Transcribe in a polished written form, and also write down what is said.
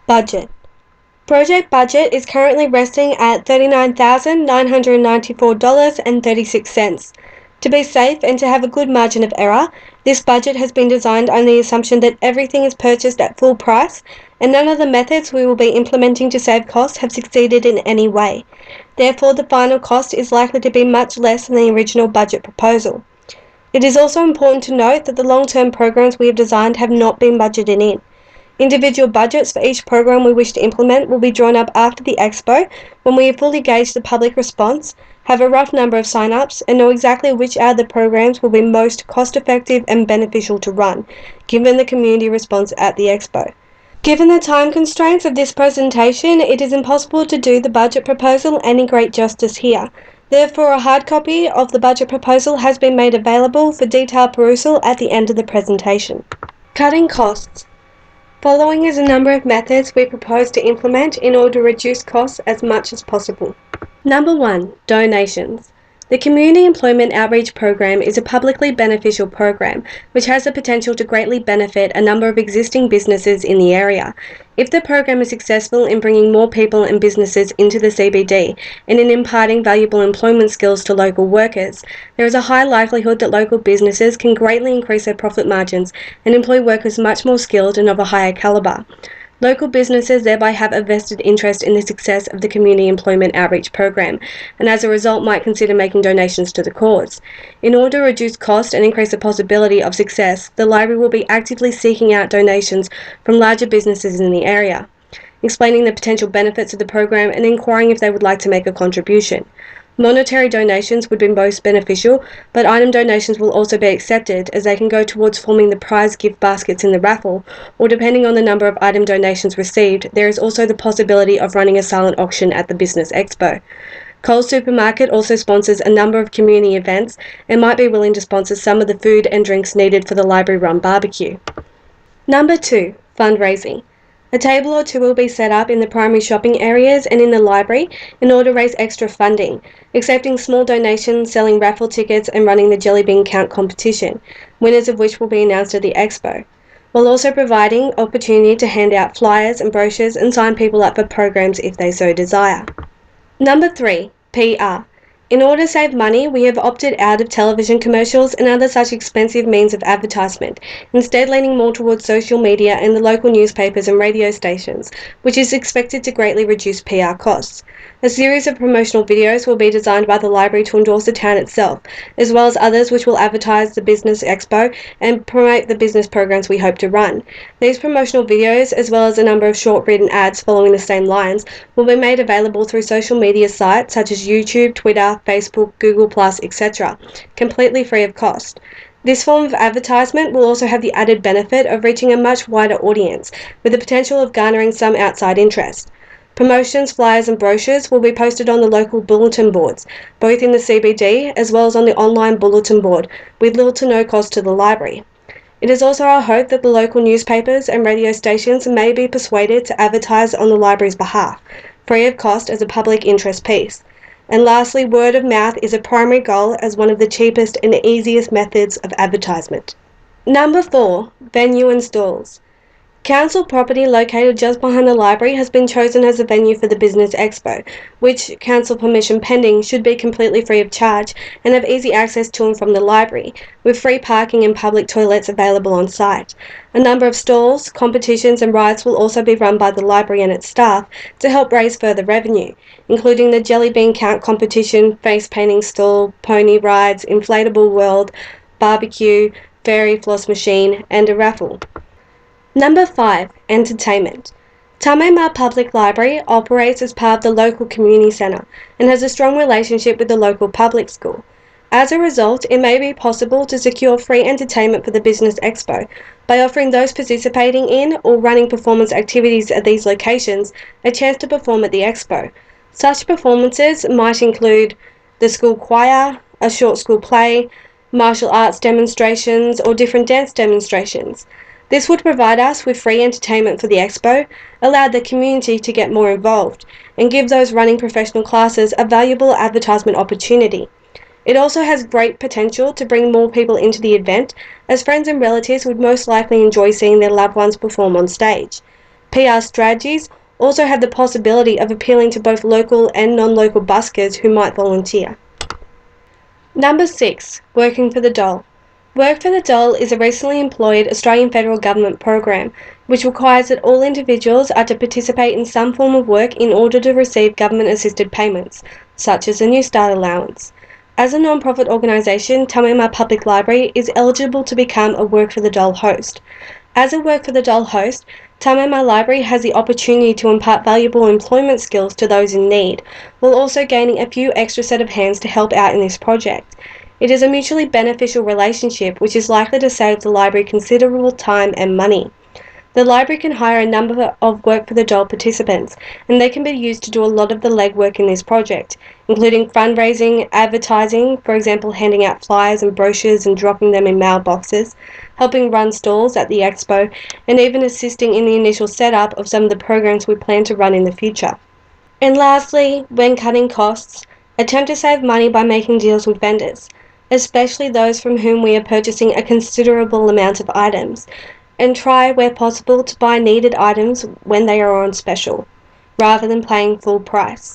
Budget. Project budget is currently resting at $39,994.36. To be safe and to have a good margin of error, this budget has been designed on the assumption that everything is purchased at full price and none of the methods we will be implementing to save costs have succeeded in any way. Therefore, the final cost is likely to be much less than the original budget proposal. It is also important to note that the long-term programs we have designed have not been budgeted in. Individual budgets for each program we wish to implement will be drawn up after the Expo when we have fully gauged the public response, have a rough number of sign-ups, and know exactly which out of the programs will be most cost-effective and beneficial to run, given the community response at the Expo. Given the time constraints of this presentation, it is impossible to do the budget proposal any great justice here. Therefore, a hard copy of the budget proposal has been made available for detailed perusal at the end of the presentation. Cutting costs. Following is a number of methods we propose to implement in order to reduce costs as much as possible. Number 1. Donations. The Community Employment Outreach Program is a publicly beneficial program which has the potential to greatly benefit a number of existing businesses in the area. If the program is successful in bringing more people and businesses into the CBD and in imparting valuable employment skills to local workers, there is a high likelihood that local businesses can greatly increase their profit margins and employ workers much more skilled and of a higher calibre. Local businesses thereby have a vested interest in the success of the Community Employment Outreach Program, and as a result might consider making donations to the cause. In order to reduce cost and increase the possibility of success, the library will be actively seeking out donations from larger businesses in the area, explaining the potential benefits of the program and inquiring if they would like to make a contribution. Monetary donations would be most beneficial, but item donations will also be accepted as they can go towards forming the prize gift baskets in the raffle, or depending on the number of item donations received, there is also the possibility of running a silent auction at the Business Expo. Coles Supermarket also sponsors a number of community events and might be willing to sponsor some of the food and drinks needed for the library-run barbecue. Number 2. Fundraising. A table or two will be set up in the primary shopping areas and in the library in order to raise extra funding, accepting small donations, selling raffle tickets and running the jelly bean count competition, winners of which will be announced at the Expo, while also providing opportunity to hand out flyers and brochures and sign people up for programs if they so desire. Number 3. PR. In order to save money, we have opted out of television commercials and other such expensive means of advertisement, instead leaning more towards social media and the local newspapers and radio stations, which is expected to greatly reduce PR costs. A series of promotional videos will be designed by the library to endorse the town itself, as well as others which will advertise the Business Expo and promote the business programs we hope to run. These promotional videos, as well as a number of short-written ads following the same lines, will be made available through social media sites such as YouTube, Twitter, Facebook, Google+, etc., completely free of cost. This form of advertisement will also have the added benefit of reaching a much wider audience, with the potential of garnering some outside interest. Promotions, flyers and brochures will be posted on the local bulletin boards, both in the CBD as well as on the online bulletin board, with little to no cost to the library. It is also our hope that the local newspapers and radio stations may be persuaded to advertise on the library's behalf, free of cost as a public interest piece. And lastly, word of mouth is a primary goal as one of the cheapest and easiest methods of advertisement. Number 4. Venue and stalls. Council property located just behind the library has been chosen as a venue for the Business Expo, which, council permission pending, should be completely free of charge and have easy access to and from the library, with free parking and public toilets available on site. A number of stalls, competitions and rides will also be run by the library and its staff to help raise further revenue, including the Jelly Bean Count competition, face painting stall, pony rides, inflatable world, barbecue, fairy floss machine and a raffle. Number 5. Entertainment. Tamimar Public Library operates as part of the local community centre and has a strong relationship with the local public school. As a result, it may be possible to secure free entertainment for the Business Expo by offering those participating in or running performance activities at these locations a chance to perform at the Expo. Such performances might include the school choir, a short school play, martial arts demonstrations or different dance demonstrations. This would provide us with free entertainment for the Expo, allow the community to get more involved, and give those running professional classes a valuable advertisement opportunity. It also has great potential to bring more people into the event, as friends and relatives would most likely enjoy seeing their loved ones perform on stage. PR strategies also have the possibility of appealing to both local and non-local buskers who might volunteer. Number 6. Working for the Dole. Work for the Dole is a recently employed Australian federal government program which requires that all individuals are to participate in some form of work in order to receive government-assisted payments, such as a New Start allowance. As a non-profit organisation, Tamima Public Library is eligible to become a Work for the Dole host. As a Work for the Dole host, Tamima Library has the opportunity to impart valuable employment skills to those in need, while also gaining a few extra set of hands to help out in this project. It is a mutually beneficial relationship which is likely to save the library considerable time and money. The library can hire a number of Work for the Dole participants, and they can be used to do a lot of the legwork in this project, including fundraising, advertising, for example handing out flyers and brochures and dropping them in mailboxes, helping run stalls at the expo, and even assisting in the initial setup of some of the programs we plan to run in the future. And lastly, when cutting costs, attempt to save money by making deals with vendors, especially those from whom we are purchasing a considerable amount of items, and try, where possible, to buy needed items when they are on special, rather than paying full price.